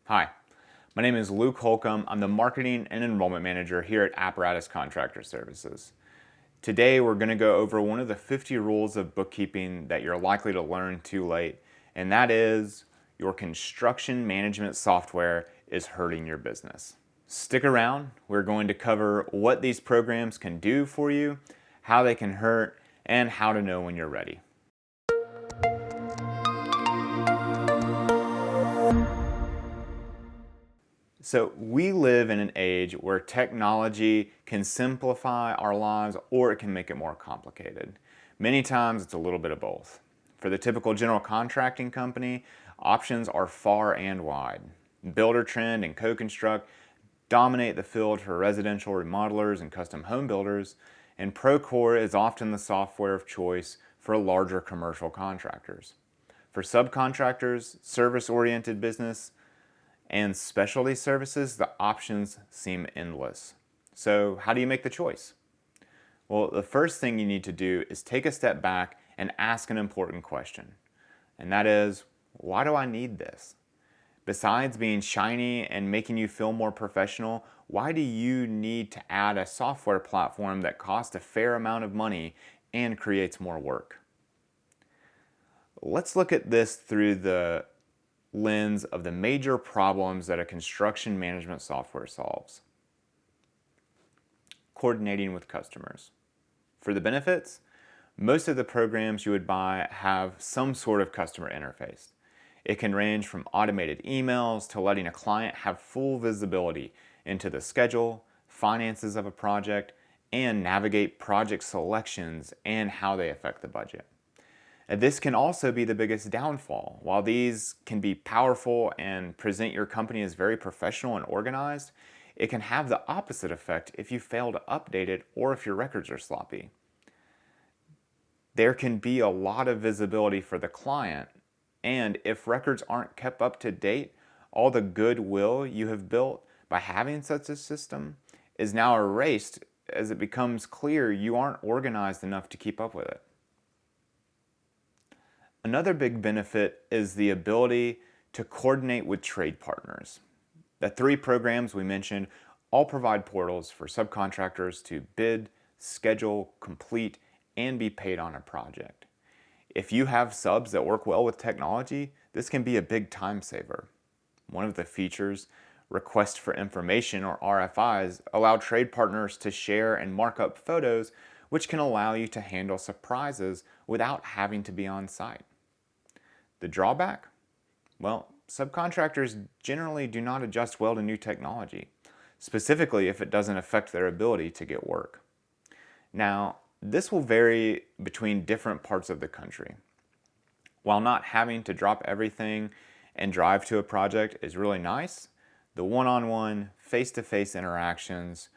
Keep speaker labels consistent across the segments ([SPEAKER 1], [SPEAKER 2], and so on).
[SPEAKER 1] Hi, my name is Luke Holcomb. I'm the Marketing and Enrollment Manager here at Apparatus Contractor Services. Today we're going to go over one of the 50 rules of bookkeeping that you're likely to learn too late, and that is your construction management software is hurting your business. Stick around. We're going to cover what these programs can do for you, how they can hurt, and how to know when you're ready. So we live in an age where technology can simplify our lives or it can make it more complicated. Many times it's a little bit of both. For the typical general contracting company, options are far and wide. Buildertrend and CoConstruct dominate the field for residential remodelers and custom home builders, and Procore is often the software of choice for larger commercial contractors. For subcontractors, service-oriented business, and specialty services, the options seem endless. So how do you make the choice? Well, the first thing you need to do is take a step back and ask an important question. And that is, why do I need this? Besides being shiny and making you feel more professional, why do you need to add a software platform that costs a fair amount of money and creates more work? Let's look at this through the lens of the major problems that a construction management software solves. Coordinating with customers. For the benefits, most of the programs you would buy have some sort of customer interface. It can range from automated emails to letting a client have full visibility into the schedule, finances of a project, and navigate project selections and how they affect the budget. This can also be the biggest downfall. While these can be powerful and present your company as very professional and organized, it can have the opposite effect if you fail to update it or if your records are sloppy. There can be a lot of visibility for the client, and if records aren't kept up to date, all the goodwill you have built by having such a system is now erased as it becomes clear you aren't organized enough to keep up with it. Another big benefit is the ability to coordinate with trade partners. The three programs we mentioned all provide portals for subcontractors to bid, schedule, complete, and be paid on a project. If you have subs that work well with technology, this can be a big time saver. One of the features, Request for Information or RFIs, allow trade partners to share and mark up photos, which can allow you to handle surprises without having to be on site. The drawback? Well, subcontractors generally do not adjust well to new technology, specifically if it doesn't affect their ability to get work. Now, this will vary between different parts of the country. While not having to drop everything and drive to a project is really nice, the one-on-one, face-to-face interactions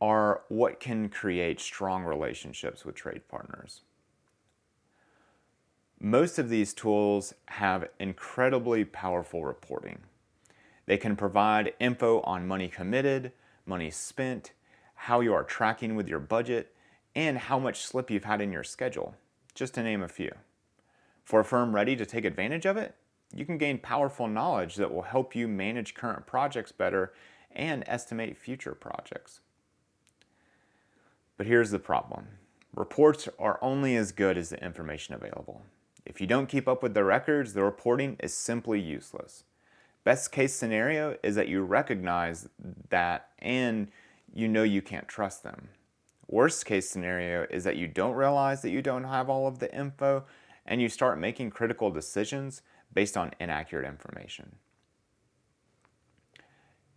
[SPEAKER 1] are what can create strong relationships with trade partners. Most of these tools have incredibly powerful reporting. They can provide info on money committed, money spent, how you are tracking with your budget, and how much slip you've had in your schedule, just to name a few. For a firm ready to take advantage of it, you can gain powerful knowledge that will help you manage current projects better and estimate future projects. But here's the problem. Reports are only as good as the information available. If you don't keep up with the records, the reporting is simply useless. Best case scenario is that you recognize that and you know you can't trust them. Worst case scenario is that you don't realize that you don't have all of the info and you start making critical decisions based on inaccurate information.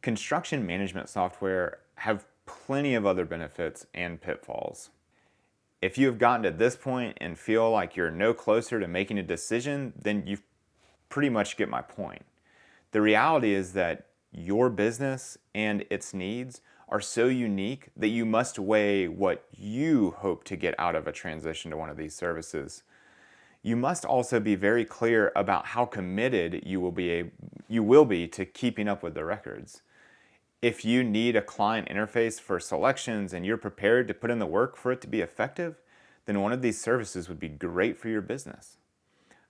[SPEAKER 1] Construction management software have plenty of other benefits and pitfalls. If you have gotten to this point and feel like you're no closer to making a decision, then you pretty much get my point. The reality is that your business and its needs are so unique that you must weigh what you hope to get out of a transition to one of these services. You must also be very clear about how committed you will be to keeping up with the records. If you need a client interface for selections and you're prepared to put in the work for it to be effective, then one of these services would be great for your business.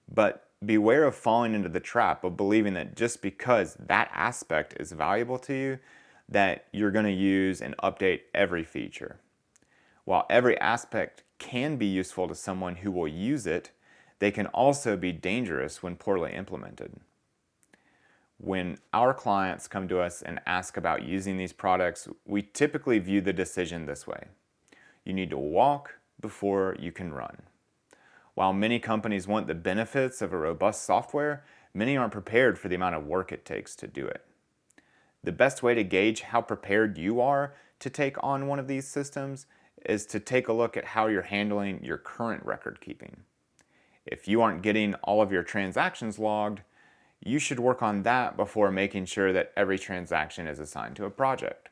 [SPEAKER 1] But beware of falling into the trap of believing that just because that aspect is valuable to you, that you're going to use and update every feature. While every aspect can be useful to someone who will use it, they can also be dangerous when poorly implemented. When our clients come to us and ask about using these products, we typically view the decision this way: you need to walk before you can run. While many companies want the benefits of a robust software, many aren't prepared for the amount of work it takes to do it. The best way to gauge how prepared you are to take on one of these systems is to take a look at how you're handling your current record keeping. If you aren't getting all of your transactions logged, you should work on that before making sure that every transaction is assigned to a project.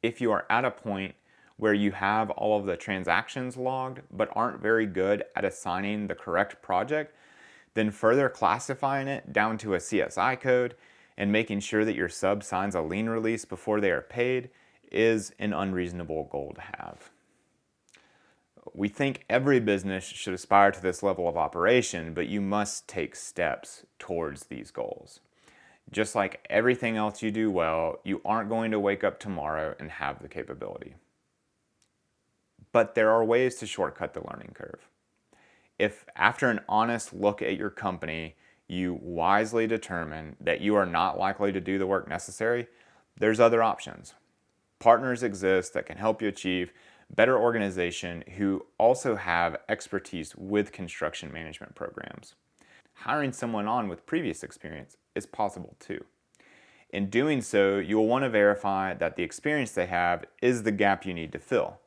[SPEAKER 1] If you are at a point where you have all of the transactions logged but aren't very good at assigning the correct project, then further classifying it down to a CSI code and making sure that your sub signs a lien release before they are paid is an unreasonable goal to have. We think every business should aspire to this level of operation, but you must take steps towards these goals. Just like everything else you do well, you aren't going to wake up tomorrow and have the capability. But there are ways to shortcut the learning curve. If after an honest look at your company, you wisely determine that you are not likely to do the work necessary, there's other options. Partners exist that can help you achieve better organization who also have expertise with construction management programs. Hiring someone on with previous experience is possible too. In doing so, you will want to verify that the experience they have is the gap you need to fill.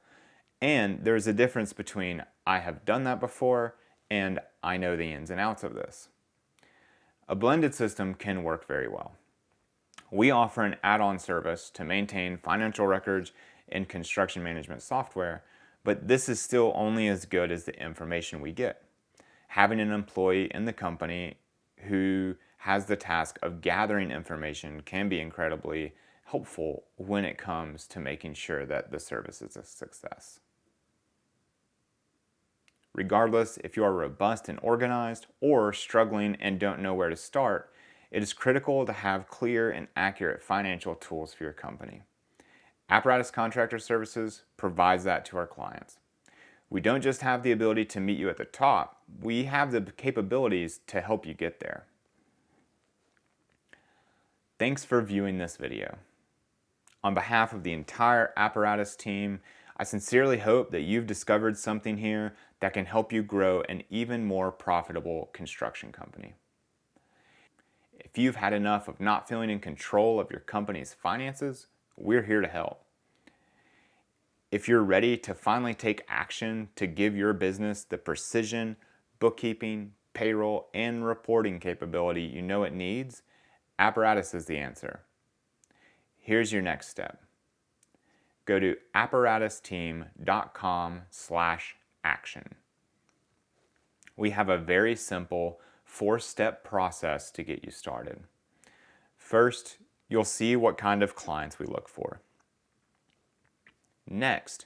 [SPEAKER 1] And there's a difference between "I have done that before" and "I know the ins and outs of this." A blended system can work very well. We offer an add-on service to maintain financial records and construction management software, but this is still only as good as the information we get. Having an employee in the company who has the task of gathering information can be incredibly helpful when it comes to making sure that the service is a success. Regardless if you are robust and organized or struggling and don't know where to start, it is critical to have clear and accurate financial tools for your company. Apparatus Contractor Services provides that to our clients. We don't just have the ability to meet you at the top, we have the capabilities to help you get there. Thanks for viewing this video. On behalf of the entire Apparatus team, I sincerely hope that you've discovered something here that can help you grow an even more profitable construction company. If you've had enough of not feeling in control of your company's finances, we're here to help. If you're ready to finally take action to give your business the precision, bookkeeping, payroll, and reporting capability you know it needs, Apparatus is the answer. Here's your next step. Go to apparatusteam.com/action. We have a very simple 4-step process to get you started. First, you'll see what kind of clients we look for. Next,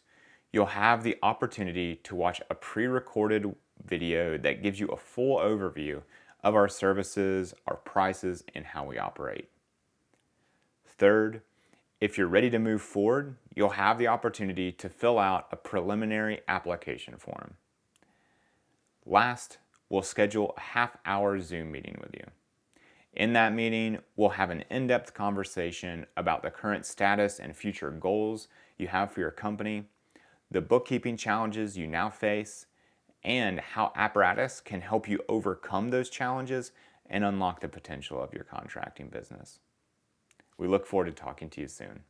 [SPEAKER 1] you'll have the opportunity to watch a pre-recorded video that gives you a full overview of our services, our prices, and how we operate. Third, if you're ready to move forward, you'll have the opportunity to fill out a preliminary application form. Last, we'll schedule a half-hour Zoom meeting with you. In that meeting, we'll have an in-depth conversation about the current status and future goals you have for your company, the bookkeeping challenges you now face, and how Apparatus can help you overcome those challenges and unlock the potential of your contracting business. We look forward to talking to you soon.